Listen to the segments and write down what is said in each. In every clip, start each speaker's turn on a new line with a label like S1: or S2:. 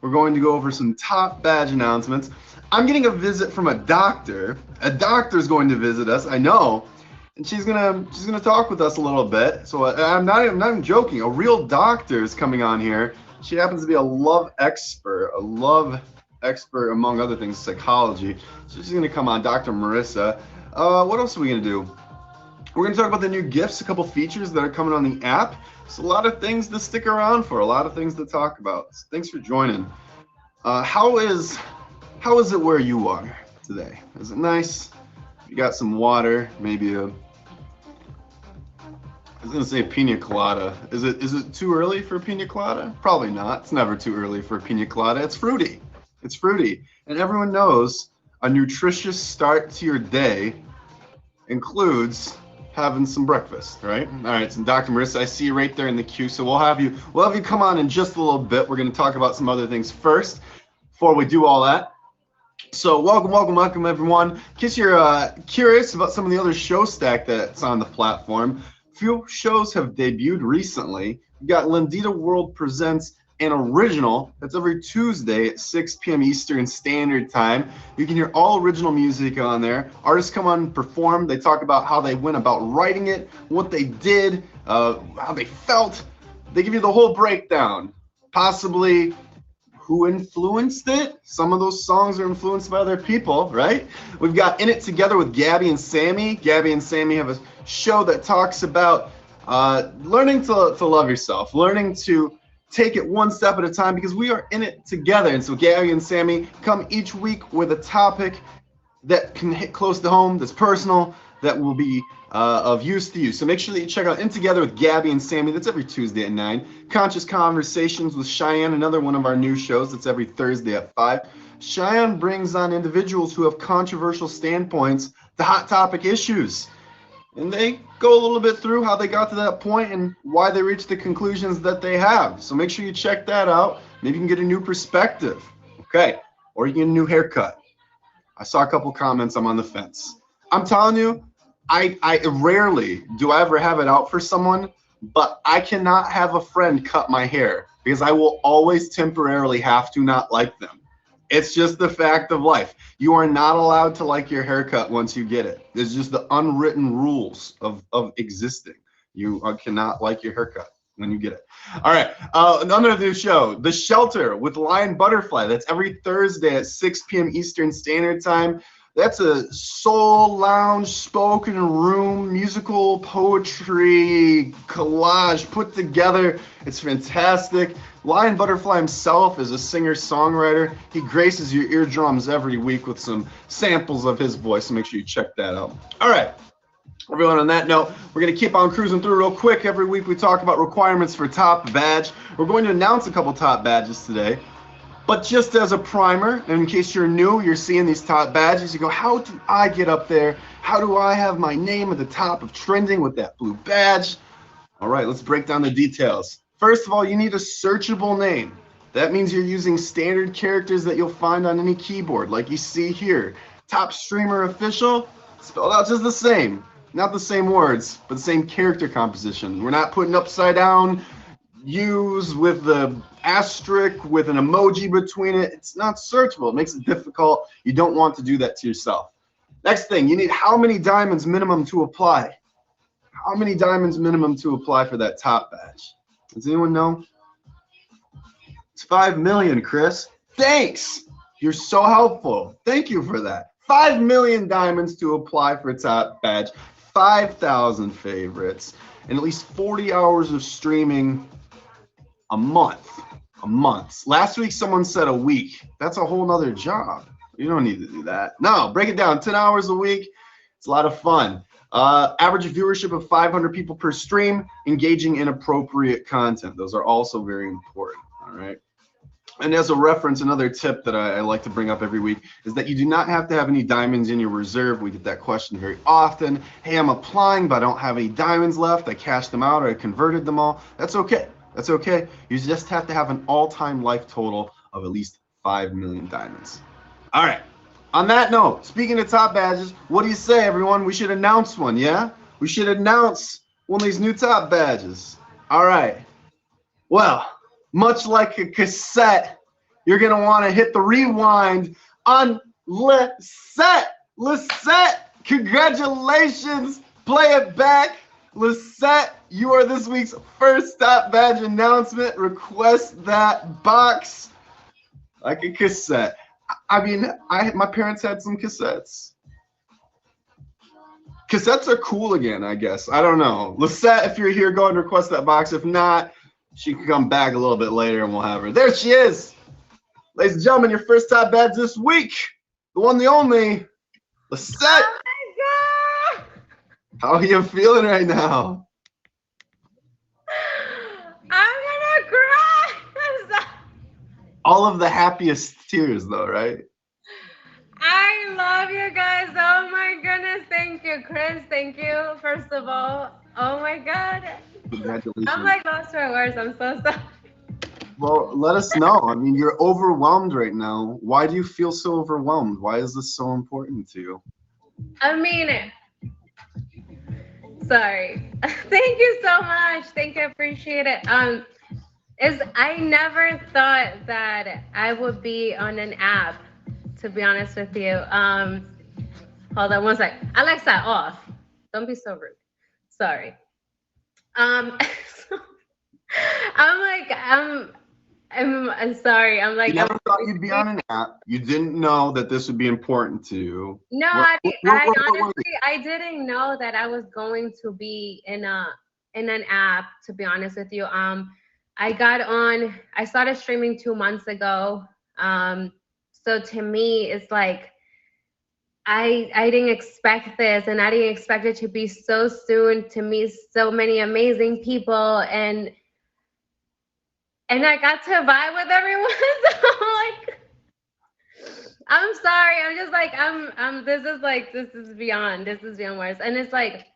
S1: We're going to go over some top badge announcements. I'm getting a visit from a doctor. A doctor's going to visit us, I know, and she's gonna talk with us a little bit. So I'm not even joking. A real doctor is coming on here. She happens to be a love expert among other things, psychology. So she's gonna come on, Dr. Marissa. What else are we gonna do? We're going to talk about the new gifts, a couple features that are coming on the app. It's a lot of things to stick around for, a lot of things to talk about. So thanks for joining. How is it where you are today? Is it nice? You got some water, maybe I was gonna say pina colada. Is it too early for a pina colada? Probably not. It's never too early for a pina colada. It's fruity. It's fruity. And everyone knows a nutritious start to your day includes having some breakfast, right? All right, so Dr. Marissa, I see you right there in the queue, so we'll have you come on in just a little bit. We're going to talk about some other things first before we do all that. So welcome, everyone. In case you're curious about some of the other show stack that's on the platform, a few shows have debuted recently. We've got Lindita World Presents an original that's every Tuesday at 6 p.m. Eastern Standard Time. You can hear all original music on there. Artists come on and perform. They talk about how they went about writing it, what they did, how they felt. They give you the whole breakdown. Possibly who influenced it. Some of those songs are influenced by other people, right? We've got In It Together with Gabby and Sammy. Gabby and Sammy have a show that talks about learning to love yourself, learning to take it one step at a time, because we are in it together. And so Gabby and Sammy come each week with a topic that can hit close to home, that's personal, that will be of use to you. So make sure that you check out In Together with Gabby and Sammy. That's every Tuesday at 9. Conscious Conversations with Cheyenne, another one of our new shows. That's every Thursday at 5. Cheyenne brings on individuals who have controversial standpoints to hot topic issues. And they go a little bit through how they got to that point and why they reached the conclusions that they have. So make sure you check that out. Maybe you can get a new perspective. Okay. Or you can get a new haircut. I saw a couple comments. I'm on the fence. I'm telling you, I rarely do I ever have it out for someone, but I cannot have a friend cut my hair because I will always temporarily have to not like them. It's just the fact of life. You are not allowed to like your haircut once you get it. It's just the unwritten rules of existing. You cannot like your haircut when you get it. All right, another new show, The Shelter with Lion Butterfly. That's every Thursday at 6 p.m. Eastern Standard Time. That's a soul lounge, spoken room, musical poetry collage put together. It's fantastic. Lion Butterfly himself is a singer-songwriter. He graces your eardrums every week with some samples of his voice, so make sure you check that out. All right, everyone, on that note, we're going to keep on cruising through real quick. Every week we talk about requirements for top badge. We're going to announce a couple top badges today. But just as a primer, and in case you're new, you're seeing these top badges, you go, how do I get up there? How do I have my name at the top of trending with that blue badge? All right, let's break down the details. First of all, you need a searchable name. That means you're using standard characters that you'll find on any keyboard, like you see here. Top Streamer Official, spelled out just the same. Not the same words, but the same character composition. We're not putting upside down U's with the asterisk with an emoji between it. It's not searchable. It makes it difficult. You don't want to do that to yourself. Next thing, you need how many diamonds minimum to apply? How many diamonds minimum to apply for that top badge? Does anyone know? It's 5 million, Chris. Thanks. You're so helpful. Thank you for that. 5 million diamonds to apply for a top badge, 5,000 favorites, and at least 40 hours of streaming a month. Last week someone said a week. That's a whole nother job. You don't need to do that. No, break it down. 10 hours a week. It's a lot of fun. Average viewership of 500 people per stream, engaging in appropriate content. Those are also very important. All right. And as a reference, another tip that I like to bring up every week is that you do not have to have any diamonds in your reserve. We get that question very often. Hey, I'm applying, but I don't have any diamonds left. I cashed them out or I converted them all. That's okay. That's okay. You just have to have an all-time life total of at least 5 million diamonds. All right. On that note, speaking of top badges, what do you say, everyone? We should announce one, yeah? We should announce one of these new top badges. All right. Well, much like a cassette you're going to want to hit the rewind on Lisette. Lisette, congratulations. Play it back. Lisette, you are this week's first Top Badge announcement. Request that box like a cassette. I mean, my parents had some cassettes. Cassettes are cool again, I guess. I don't know. Lisette, if you're here, go and request that box. If not, she can come back a little bit later and we'll have her. There she is. Ladies and gentlemen, your first Top Badge this week. The one, the only, Lisette.
S2: Oh my God!
S1: How are you feeling right now?
S2: I'm gonna cry. I'm sorry.
S1: All of the happiest tears, though, right?
S2: I love you guys. Oh my goodness. Thank you, Chris. Thank you, first of all. Oh my God.
S1: Congratulations.
S2: I'm like lost for words. I'm so sorry.
S1: Well, let us know. I mean, you're overwhelmed right now. Why do you feel so overwhelmed? Why is this so important to you?
S2: I mean, sorry. Thank you so much. Thank you. I appreciate it. I never thought that I would be on an app, to be honest with you. Hold on one sec. Alexa, off. Don't be so rude. Sorry. I'm sorry. I'm like,
S1: You never thought you'd be on an app. You didn't know that this would be important to you.
S2: No, I honestly, I didn't know that I was going to be in an app, to be honest with you. I started streaming 2 months ago. So to me, it's like, I didn't expect this, and I didn't expect it to be so soon, to meet so many amazing people, and I got to vibe with everyone. So like, I'm sorry. I'm just like, this is beyond words. And it's like,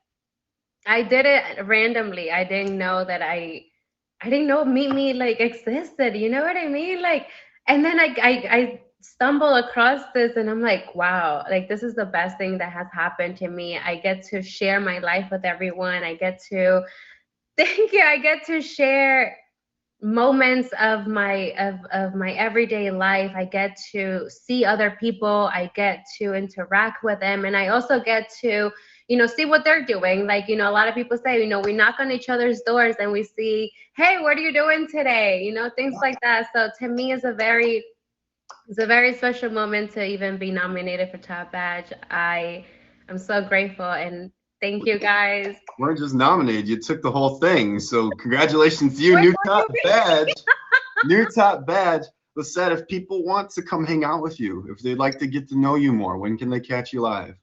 S2: I did it randomly. I didn't know that I didn't know Meet Me like existed. You know what I mean? Like, and then I stumble across this and I'm like, wow, like this is the best thing that has happened to me. I get to share my life with everyone. I get to share moments of my everyday life. I get to see other people. I get to interact with them, and I also get to, see what they're doing. Like, a lot of people say, we knock on each other's doors and we see, hey, what are you doing today? Things like that. So to me, it's a very special moment to even be nominated for Top Badge. I'm so grateful, and thank you guys.
S1: You weren't just nominated, you took the whole thing. So congratulations to you, new Top Badge. New Top Badge. Lisette, if people want to come hang out with you, if they'd like to get to know you more, when can they catch you live?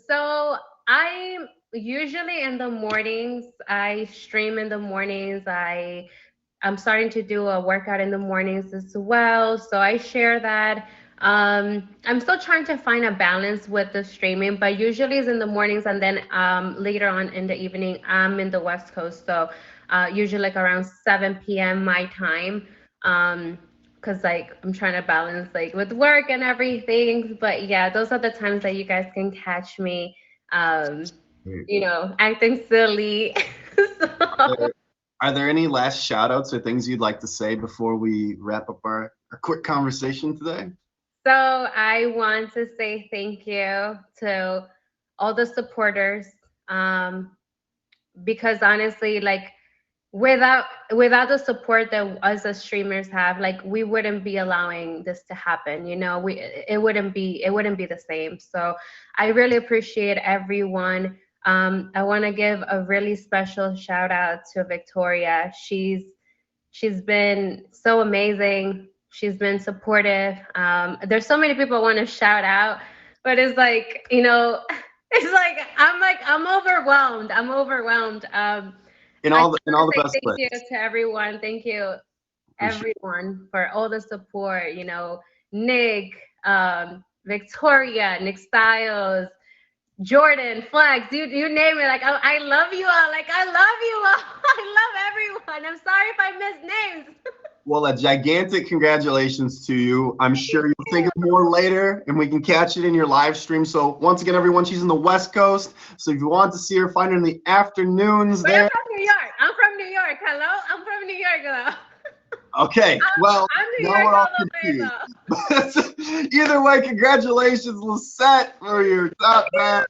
S2: So I'm usually in the mornings. I stream in the mornings. I'm starting to do a workout in the mornings as well. So I share that. I'm still trying to find a balance with the streaming, but usually it's in the mornings, and then later on in the evening, I'm in the West Coast. So usually like around 7 p.m. my time. Cause like I'm trying to balance like with work and everything. But yeah, those are the times that you guys can catch me, acting silly. So.
S1: Are there any last shout outs or things you'd like to say before we wrap up our quick conversation today?
S2: So I want to say thank you to all the supporters, because honestly, like without the support that us as streamers have, like we wouldn't be allowing this to happen. It wouldn't be the same. So I really appreciate everyone. I want to give a really special shout out to Victoria. She's been so amazing. She's been supportive. There's so many people I want to shout out, but it's like, it's like I'm overwhelmed.
S1: In all the best
S2: thank you to everyone. Thank you everyone for all the support. Nick, Victoria, Nick Styles, Jordan, Flex, you name it. Like, I love you all. Like, I love you all. I love everyone. I'm sorry if I missed names.
S1: Well, a gigantic congratulations to you. I'm sure you'll think of more later, and we can catch it in your live stream. So once again, everyone, she's in the West Coast. So if you want to see her, find her in the afternoons there.
S2: I'm from New York. Hello? I'm from New York, though.
S1: Okay, well,
S2: I'm New
S1: now
S2: York
S1: we're all
S2: all the way
S1: confused.
S2: though.
S1: Either way, congratulations, Lisette, for your top badge.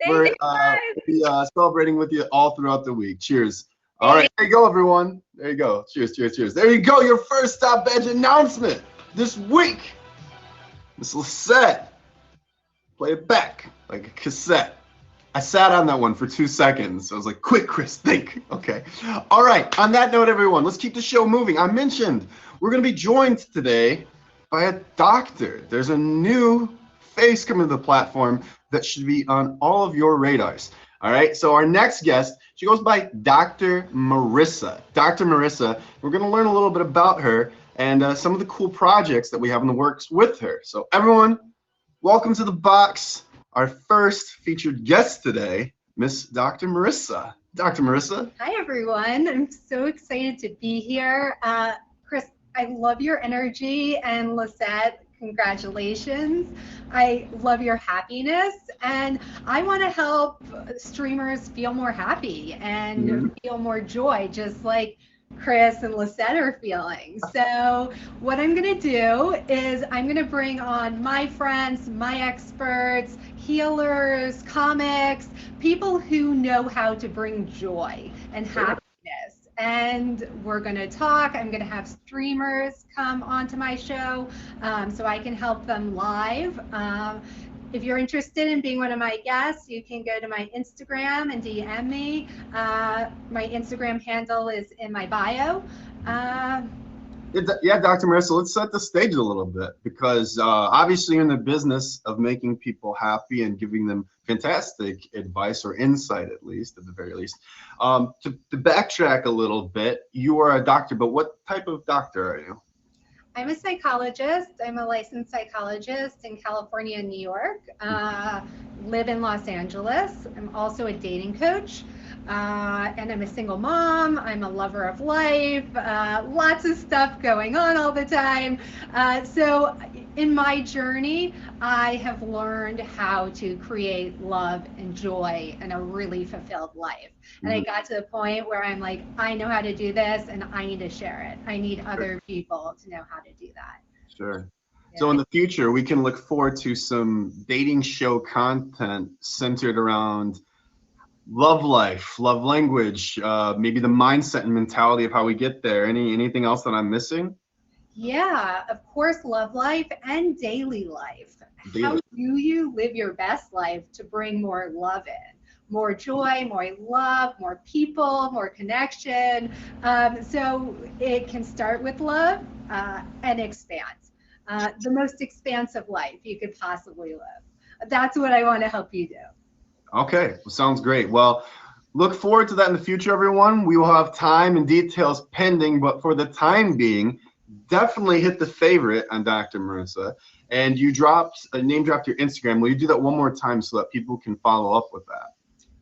S2: Thank
S1: We're
S2: you guys.
S1: be celebrating with you all throughout the week. Cheers. All
S2: Thank
S1: right, there you go, everyone. There you go. Cheers, cheers, cheers. There you go, your first top badge announcement this week. Miss Lisette. Play it back like a cassette. I sat on that one for 2 seconds. I was like, quick, Chris, think. Okay. All right. On that note, everyone, let's keep the show moving. I mentioned we're going to be joined today by a doctor. There's a new face coming to the platform that should be on all of your radars. All right. So our next guest, she goes by Dr. Marissa. Dr. Marissa, we're going to learn a little bit about her and some of the cool projects that we have in the works with her. So everyone, welcome to the box. Our first featured guest today, Miss Dr. Marissa. Dr. Marissa.
S3: Hi, everyone. I'm so excited to be here. Chris, I love your energy, and Lisette, congratulations. I love your happiness, and I want to help streamers feel more happy and feel more joy, just like Chris and Lisette are feeling. So what I'm going to do is I'm going to bring on my friends, my experts, healers, comics, people who know how to bring joy and happiness. And we're going to talk. I'm going to have streamers come onto my show so I can help them live. If you're interested in being one of my guests, you can go to my Instagram and DM me. My Instagram handle is in my bio.
S1: Yeah, Dr. Marissa, let's set the stage a little bit because obviously you're in the business of making people happy and giving them fantastic advice or insight, at least, at the very least. To backtrack a little bit, you are a doctor, but what type of doctor are you?
S3: I'm a psychologist. I'm a licensed psychologist in California and New York. Live in Los Angeles. I'm also a dating coach. And I'm a single mom. I'm a lover of life. Lots of stuff going on all the time. So in my journey, I have learned how to create love and joy and a really fulfilled life. And I got to the point where I'm like, I know how to do this and I need to share it. I need other people to know how to do that.
S1: Sure. So in the future, we can look forward to some dating show content centered around love life, love language, maybe the mindset and mentality of how we get there. Anything else that I'm missing?
S3: Yeah, of course, love life and daily life. How do you live your best life to bring more love in? More joy, more love, more people, more connection. So it can start with love and expand. The most expansive life you could possibly live. That's what I want to help you do.
S1: Okay, well, sounds great. Well, look forward to that in the future, everyone. We will have time and details pending, but for the time being, definitely hit the favorite on Dr. Marissa. And you name dropped your Instagram. Will you do that one more time so that people can follow up with that?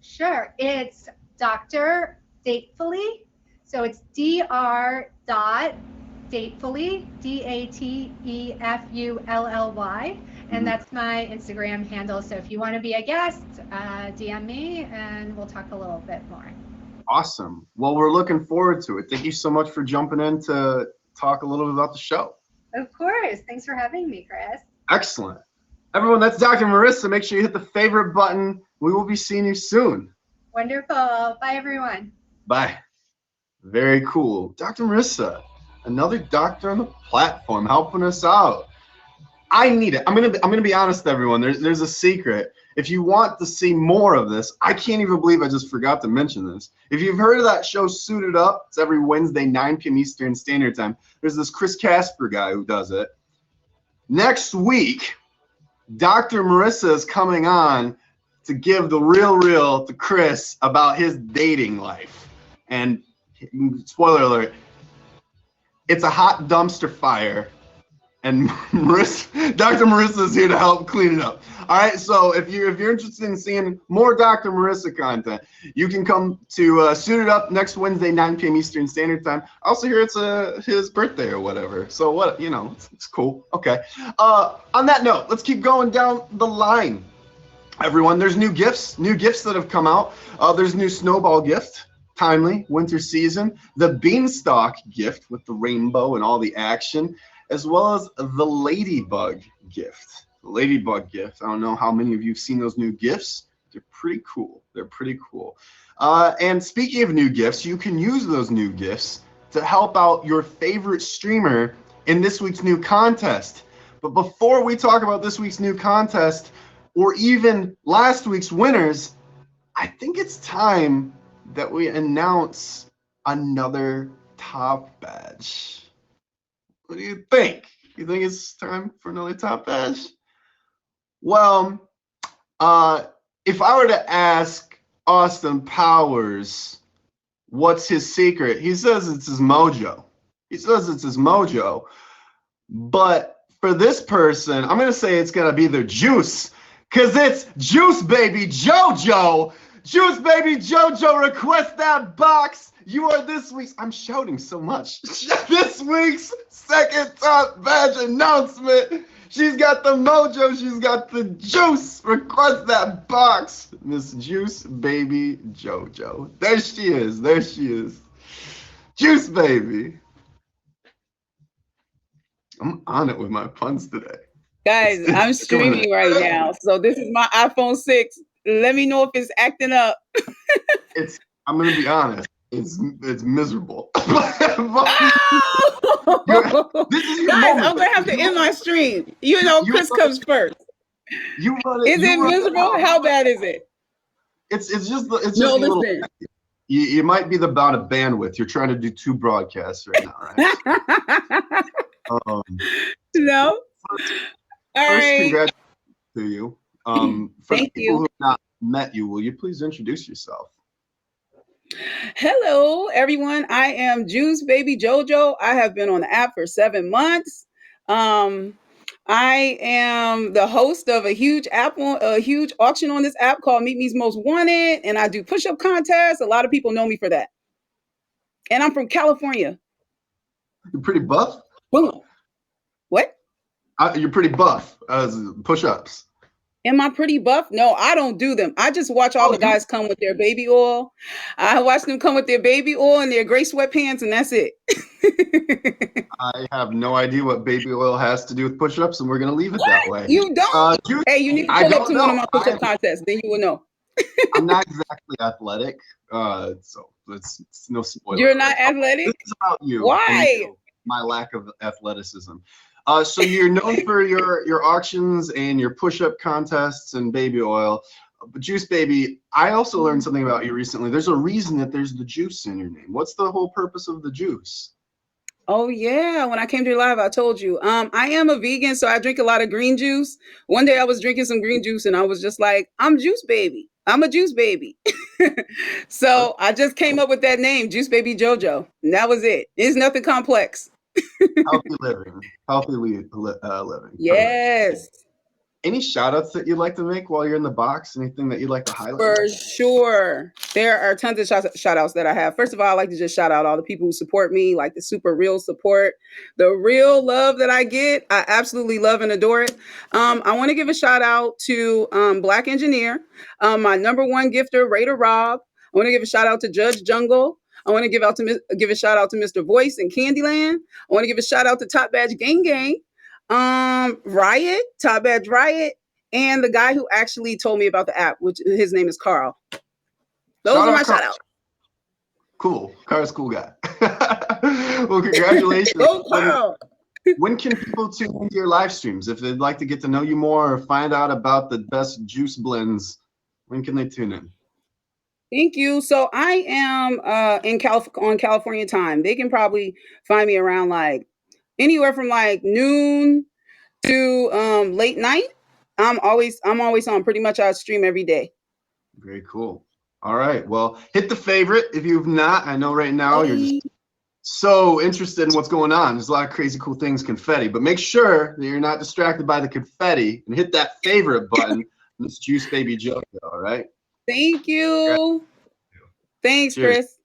S3: Sure. It's Dr. Datefully. So it's Dr. Datefully, Datefully. And that's my Instagram handle. So if you want to be a guest, DM me and we'll talk a little bit more.
S1: Awesome. Well, we're looking forward to it. Thank you so much for jumping in to talk a little bit about the show.
S3: Of course. Thanks for having me, Chris.
S1: Excellent. Everyone, that's Dr. Marissa. Make sure you hit the favorite button. We will be seeing you soon.
S3: Wonderful. Be everyone.
S1: Bye. Very cool. Dr. Marissa, another doctor on the platform helping us out. I need it. I'm gonna be honest, everyone. There's a secret. If you want to see more of this, I can't even believe I just forgot to mention this. If you've heard of that show Suited Up, it's every Wednesday, 9 p.m. Eastern Standard Time. There's this Chris Casper guy who does it. Next week, Dr. Marissa is coming on to give the real to Chris about his dating life. And spoiler alert, it's a hot dumpster fire. And Dr. Marissa is here to help clean it up. All right, so if you're interested in seeing more Dr. Marissa content, you can come to Suited Up next Wednesday, 9 p.m. Eastern Standard Time. I also hear it's his birthday or whatever. So what, it's cool. Okay. On that note, let's keep going down the line. Everyone, there's new gifts that have come out. There's new Snowball gift. timely winter season, the Beanstalk gift with the rainbow and all the action, as well as the Ladybug gift. The Ladybug gift, I don't know how many of you have seen those new gifts. They're pretty cool. They're pretty cool. And speaking of new gifts, you can use those new gifts to help out your favorite streamer in this week's new contest. But before we talk about this week's new contest, or even last week's winners, I think it's time that we announce another top badge. What do you think? You think it's time for another top badge? Well, if I were to ask Austin Powers what's his secret, he says it's his mojo. He says it's his mojo. But for this person, I'm going to say it's going to be their juice, because it's Juice Baby JoJo. Juice Baby JoJo, request that box. You are this week's, I'm shouting so much, this week's second top badge announcement. She's got the mojo, she's got the juice. Request that box, Miss Juice Baby JoJo. There she is, there she is. Juice Baby. I'm on it with my puns today.
S4: Guys, I'm streaming right now. So this is my iPhone 6. Let me know if it's acting up.
S1: I'm gonna be honest. It's miserable. This is your
S4: Guys,
S1: moment.
S4: I'm gonna have to end my stream. You know, Chris comes first.
S1: You run it.
S4: Is it miserable? How bad is it?
S1: It's just a
S4: No,
S1: little.
S4: listen.
S1: You might be the amount of bandwidth. You're trying to do 2 broadcasts right now, right?
S4: No. All
S1: First,
S4: right.
S1: congratulations to you. For
S4: Thank
S1: the people
S4: you.
S1: who have not met you, will you please introduce yourself?
S4: Hello, everyone. I am Juice Baby JoJo. I have been on the app for 7 months. I am the host of a huge auction on this app called Meet Me's Most Wanted, and I do push-up contests. A lot of people know me for that. And I'm from California.
S1: You're pretty buff.
S4: Boom. What?
S1: You're pretty buff. Push-ups.
S4: Am I pretty buff? No, I don't do them. I just watch all the guys come with their baby oil. I watch them come with their baby oil and their gray sweatpants, and that's it.
S1: I have no idea what baby oil has to do with push-ups, and we're gonna leave it that way.
S4: You don't? Hey, you need to pull up to one of my push-up contests, then you will know.
S1: I'm not exactly athletic, so it's no spoiler.
S4: You're not athletic?
S1: This is about you.
S4: Why?
S1: My lack of athleticism. So you're known for your auctions and your push-up contests and baby oil. But Juice Baby, I also learned something about you recently. There's a reason that there's the juice in your name. What's the whole purpose of the juice?
S4: Oh yeah, when I came to your live, I told you. I am a vegan, so I drink a lot of green juice. One day I was drinking some green juice and I was just like, I'm Juice Baby. I'm a Juice Baby. So I just came up with that name, Juice Baby JoJo. And that was it. It's nothing complex.
S1: Healthy living. Living.
S4: Yes.
S1: Any shout outs that you'd like to make while you're in the box? Anything that you'd like to highlight?
S4: For sure. There are tons of shout outs that I have. First of all, I like to just shout out all the people who support me, like the super real support, the real love that I get. I absolutely love and adore it. I want to give a shout out to Black Engineer, my #1 gifter, Raider Rob. I want to give a shout out to Judge Jungle. I want to give a shout out to Mr. Voice and Candyland. I want to give a shout out to Top Badge Gang Gang. Riot, Top Badge Riot, and the guy who actually told me about the app, which his name is Carl. Those are my shout outs.
S1: Cool. Carl's a cool guy. Well, congratulations.
S4: Go Carl.
S1: When can people tune into your live streams? If they'd like to get to know you more or find out about the best juice blends, when can they tune in?
S4: Thank you. So I am on California time. They can probably find me around like anywhere from like noon to late night. I'm always on. Pretty much I stream every day.
S1: Very cool. All right. Well, hit the favorite if you've not. I know right now you're just so interested in what's going on. There's a lot of crazy cool things, confetti, but make sure that you're not distracted by the confetti and hit that favorite button. It's Juice Baby JoJo. All right.
S4: Thank you. Thanks,
S1: Cheers.
S4: Chris.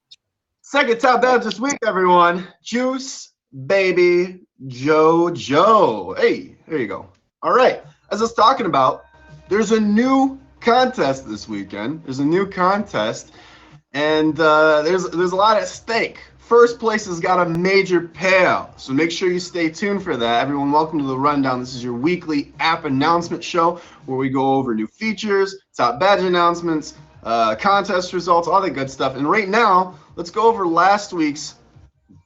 S1: Second top badge this week, everyone. Juice Baby JoJo. Hey, there you go. All right. As I was talking about, there's a new contest this weekend. There's a new contest. and there's a lot at stake. First place has got a major payout, so make sure you stay tuned for that. Everyone, welcome to The Rundown. This is your weekly app announcement show where we go over new features, top badge announcements, contest results, all that good stuff. And right now, let's go over last week's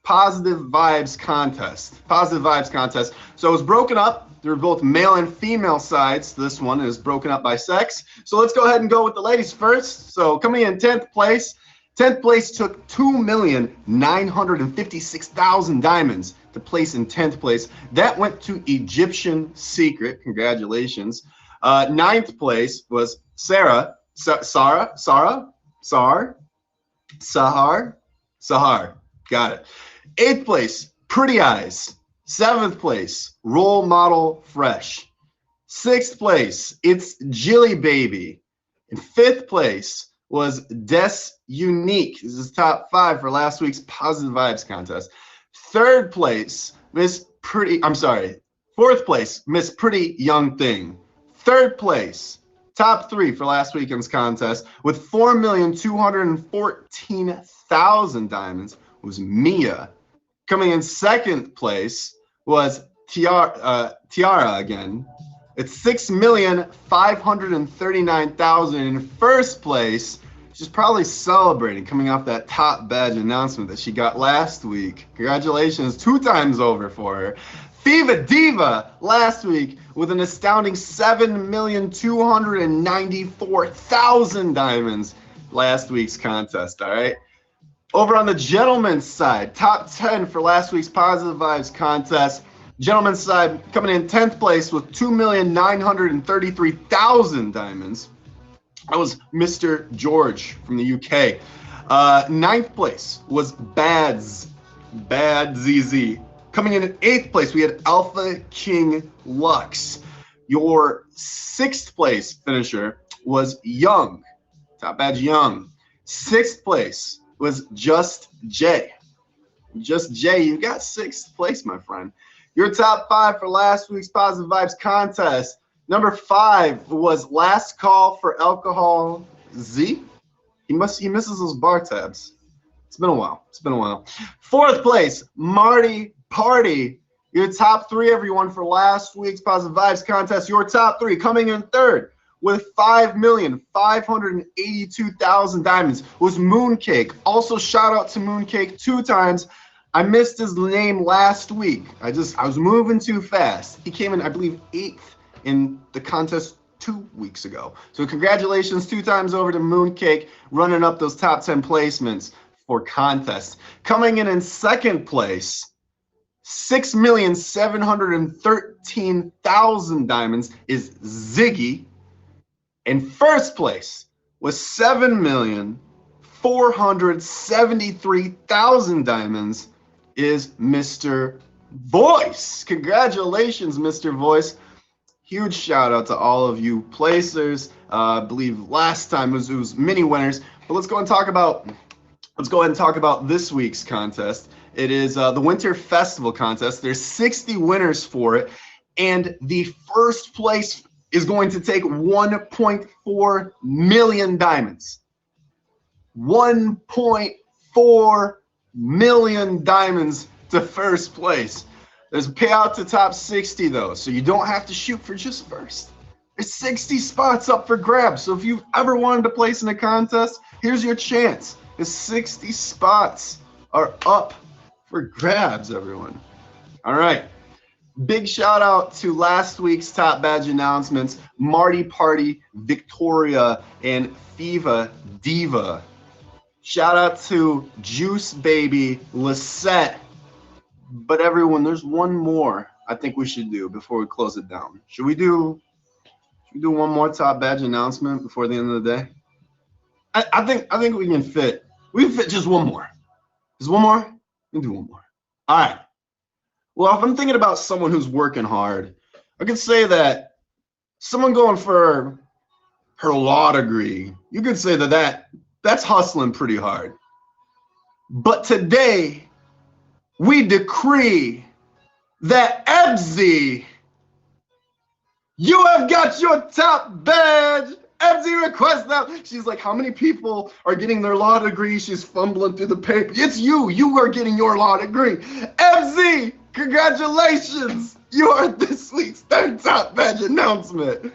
S1: Positive Vibes contest. Positive Vibes contest. So it was broken up. There were both male and female sides. This one is broken up by sex. So let's go ahead and go with the ladies first. So coming in 10th place. 10th place took 2,956,000 diamonds to place in 10th place. That went to Egyptian Secret. Congratulations. 9th place was Sahar. Got it. 8th place, Pretty Eyes. 7th place, Role Model Fresh. 6th place, It's Jilly Baby. In 5th place was Des Unique. This is top 5 for last week's Positive Vibes contest. 3rd place, 4th place, Miss Pretty Young Thing. 3rd place, top 3 for last weekend's contest with 4,214,000 diamonds was Mia. Coming in 2nd place was Tiara again. It's 6,539,000 in 1st place. She's probably celebrating coming off that top badge announcement that she got last week. Congratulations, 2 times over for her. Fever Diva last week with an astounding 7,294,000 diamonds last week's contest, all right? Over on the gentlemen's side, top 10 for last week's Positive Vibes contest. Gentlemen's side coming in 10th place with 2,933,000 diamonds. That was Mr. George from the UK. 9th place was Bad ZZ. Coming in at 8th place, we had Alpha King Lux. Your 6th place finisher was Young, top badge Young. 6th place was Just Jay. Just Jay, you got 6th place, my friend. Your top 5 for last week's Positive Vibes contest. Number 5 was Last Call for Alcohol Z. He misses those bar tabs. It's been a while. 4th place, Marty Party. Your top 3, everyone, for last week's Positive Vibes contest. Your top 3 coming in 3rd with 5,582,000 diamonds was Mooncake. Also, shout out to Mooncake 2 times. I missed his name last week. I was moving too fast. He came in, I believe, 8th in the contest 2 weeks ago. So congratulations 2 times over to Mooncake, running up those top 10 placements for contests. Coming in 2nd place, 6,713,000 diamonds is Ziggy. In 1st place was 7,473,000 diamonds is Mr. Voice. Congratulations, Mr. Voice. Huge shout out to all of you placers. I believe last time it was mini winners. But let's go ahead and talk about this week's contest. It is the Winter Festival contest. There's 60 winners for it, and the 1st place is going to take 1.4 million diamonds. 1.4 million diamonds to 1st place. There's a payout to top 60 though, so you don't have to shoot for just 1st. There's 60 spots up for grabs. So if you've ever wanted to place in a contest, here's your chance. The 60 spots are up for grabs, everyone. All right. Big shout out to last week's top badge announcements, Marty Party, Victoria, and Fiva Diva. Shout out to Juice Baby, Lisette. But everyone, there's one more I think we should do before we close it down. Should we do one more top badge announcement before the end of the day? I think we can fit. We can fit just one more. Just one more? We can do one more. All right. Well, if I'm thinking about someone who's working hard, I could say that someone going for her law degree, you could say that's hustling pretty hard. But today, we decree that Ebzy, you have got your top badge Ebzy requests that. She's like, how many people are getting their law degree? She's fumbling through the paper. It's you. You are getting your law degree. Ebzy, congratulations. You are this week's third top badge announcement.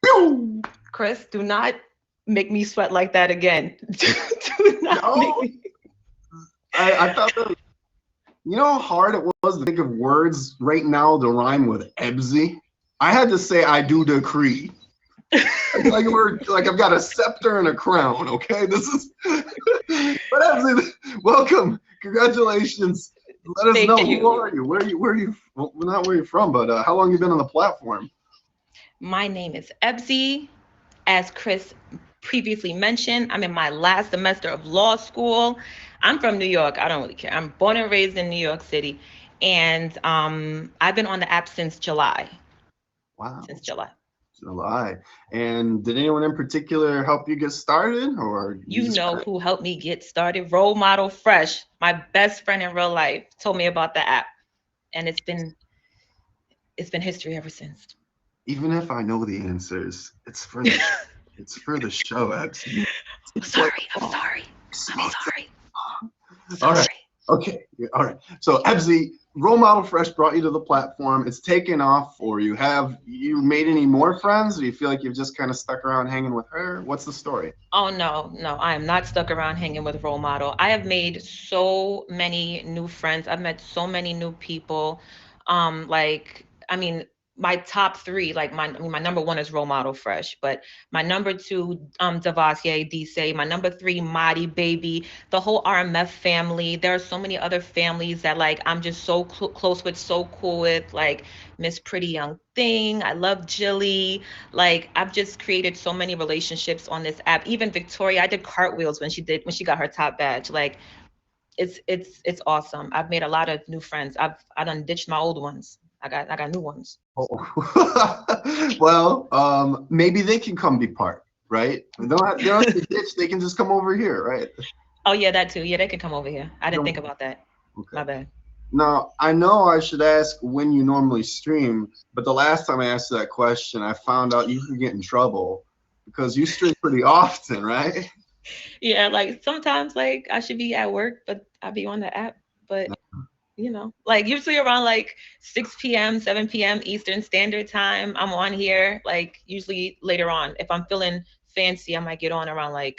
S1: Pew!
S5: Chris, do not make me sweat like that again. Do not make me.
S1: I thought that, you know how hard it was to think of words right now to rhyme with Ebzy? I had to say I do decree. like I've got a scepter and a crown, okay? This is but Ebzy, welcome. Congratulations. Let us
S5: Thank
S1: know
S5: you.
S1: who are you? Where are you well, not where you're from, but how long you been on the platform?
S5: My name is Ebzy. As Chris previously mentioned, I'm in my last semester of law school. I'm from New York. I don't really care. I'm born and raised in New York City. And I've been on the app since July.
S1: Wow.
S5: Since July.
S1: July. And did anyone in particular help you get started, or
S5: You know who helped me get started? Role Model Fresh, my best friend in real life, told me about the app. And it's been history ever since.
S1: Even if I know the answers, it's for the it's for the show, Ebzy.
S5: I'm sorry. I'm sorry.
S1: All right. Okay. All right. So Ebzy, Role Model Fresh brought you to the platform. It's taken off, or you made any more friends? Or do you feel like you've just kind of stuck around hanging with her? What's the story?
S5: Oh, no, I am not stuck around hanging with Role Model. I have made so many new friends. I've met so many new people. My top three, my number one is Role Model Fresh, but my number two, Devassie Dise, my number three, Madi Baby, the whole RMF family. There are so many other families that I'm just so close with, so cool with, like Miss Pretty Young Thing. I love Jilly. I've just created so many relationships on this app. Even Victoria, I did cartwheels when she got her top badge. It's awesome. I've made a lot of new friends. I done ditched my old ones. I got new ones.
S1: Oh. Well, maybe they can come be part, right? They don't have to ditch. They can just come over here, right?
S5: Oh yeah, that too. Yeah, they can come over here. I didn't think about that.
S1: Okay.
S5: My bad.
S1: Now, I know I should ask when you normally stream, but the last time I asked that question, I found out you could get in trouble because you stream pretty often, right?
S5: Yeah, sometimes I should be at work, but I'll be on the app. But usually around 6 p.m., 7 p.m. Eastern Standard Time, I'm on here. Usually later on, if I'm feeling fancy, I might get on around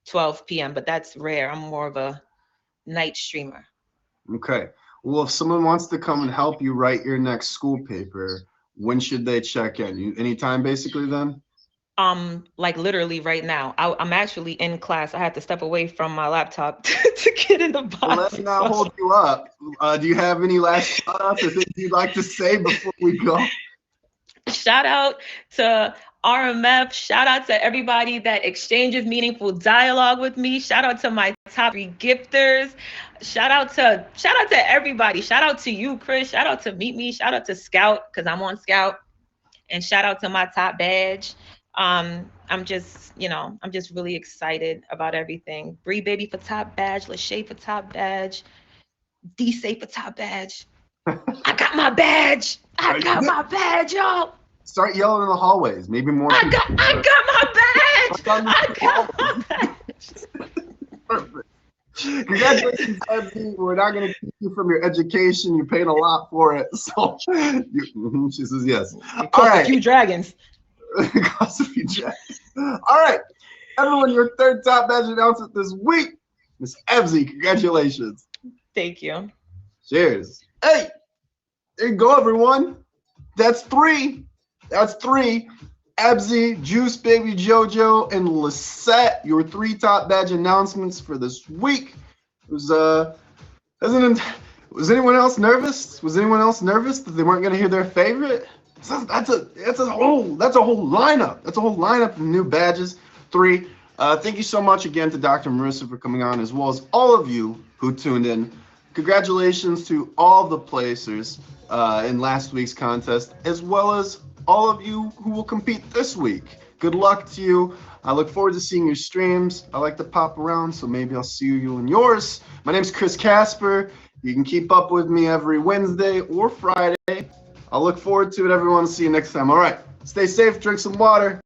S5: 12 p.m., but that's rare. I'm more of a night streamer.
S1: Okay. Well, if someone wants to come and help you write your next school paper, when should they check in? Anytime basically then?
S5: Literally right now. I'm actually in class. I had to step away from my laptop to get in the box.
S1: Well, let's not hold you up. Do you have any last shout-outs or things you'd like to say before we go?
S5: Shout out to RMF. Shout out to everybody that exchanges meaningful dialogue with me. Shout out to my top 3 gifters. Shout out to everybody. Shout out to you, Chris. Shout out to Meet Me. Shout out to Scout, because I'm on Scout. And shout out to my top badge. I'm just really excited about everything. Bree Baby for top badge, Lachey for top badge, D-Say for top badge. I got my badge. I got my badge, y'all.
S1: Start yelling in the hallways. Maybe more.
S5: I got my badge.
S1: Perfect. Congratulations, Ebzy. We're not going to keep you from your education. You paid a lot for it. So she says yes.
S5: All right. A few dragons.
S1: Cost a few dragons. All right. Everyone, your third top badge announcement this week. Miss Ebzy, congratulations.
S5: Thank you.
S1: Cheers. Hey, there you go, everyone. That's 3. Ebzy, Juice Baby JoJo, and Lisette, your 3 top badge announcements for this week. Was anyone else nervous? Was anyone else nervous that they weren't going to hear their favorite? That's a whole lineup. That's a whole lineup of new badges. 3. Thank you so much again to Dr. Marissa for coming on, as well as all of you who tuned in. Congratulations to all the placers in last week's contest, as well as all of you who will compete this week. Good luck to you. I look forward to seeing your streams. I like to pop around, so maybe I'll see you in yours. My name's Chris Casper. You can keep up with me every Wednesday or Friday. I'll look forward to it, everyone. See you next time. All right. Stay safe. Drink some water.